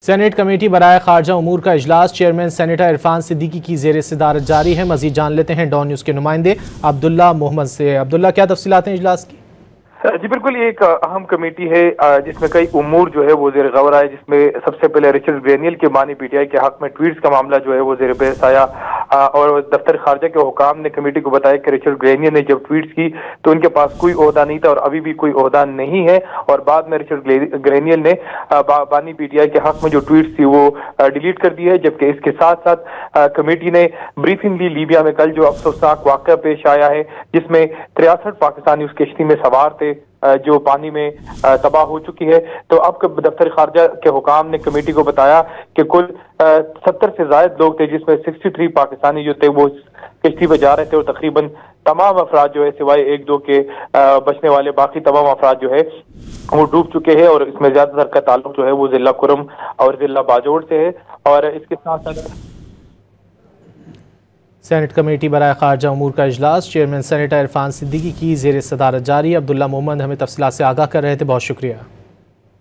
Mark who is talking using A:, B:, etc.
A: Senate committee برائے خارجہ امور کا اجلاس چیئرمین سینیٹر عرفان صدیقی کی زیر صدارت جاری ہے۔ مزید جان لیتے ہیں ڈان نیوز کے نمائندے عبداللہ محمد سے۔ عبداللہ، کیا تفصیلات ہیں اجلاس کی؟
B: جی بالکل، یہ ایک اہم کمیٹی ہے جس میں کئی امور جو ہے وہ زیر غور آئے، جس میں سب سے پہلے رچرڈ گرینیل کے بانی پی ٹی آئی کے حق میں ٹویٹس کا معاملہ جو ہے وہ زیر بحث آیا، اور دفتر خارجہ کے حکام نے کمیٹی کو بتایا کہ رچرڈ گرینیل نے جب ٹویٹس کی تو ان کے پاس کوئی عہدہ نہیں تھا اور ابھی بھی کوئی عہدہ نہیں ہے، اور بعد میں رچرڈ گرینیل نے بانی پی ٹی آئی کے حق میں جو ٹویٹس تھی وہ ڈیلیٹ کر دی ہے۔ جبکہ اس کے ساتھ ساتھ کمیٹی نے بریفنگ لی لیبیا میں کل جو افسوسناک واقعہ پیش آیا ہے، جس میں 63 پاکستانی اس کشتی میں سوار تھے جو پانی میں تباہ ہو چکی ہے۔ تو اب دفتر خارجہ کے حکام نے کمیٹی کو بتایا کہ کل 70 سے زائد لوگ تھے، جس میں 63 پاکستانی جو تھے وہ کشتی پہ جا رہے تھے، اور تقریباً تمام افراد جو ہے سوائے ایک دو کے بچنے والے باقی تمام افراد جو ہے وہ ڈوب چکے ہیں، اور اس میں زیادہ تر کا تعلق جو ہے وہ ضلع کرم اور ضلع باجوڑ سے ہے۔ اور اس کے ساتھ ساتھ
A: سینیٹ کمیٹی برائے خارجہ امور کا اجلاس چیئرمین سینیٹر عرفان صدیقی کی زیر صدارت جاری۔ عبداللہ محمد ہمیں تفصیلات سے آگاہ کر رہے تھے، بہت شکریہ۔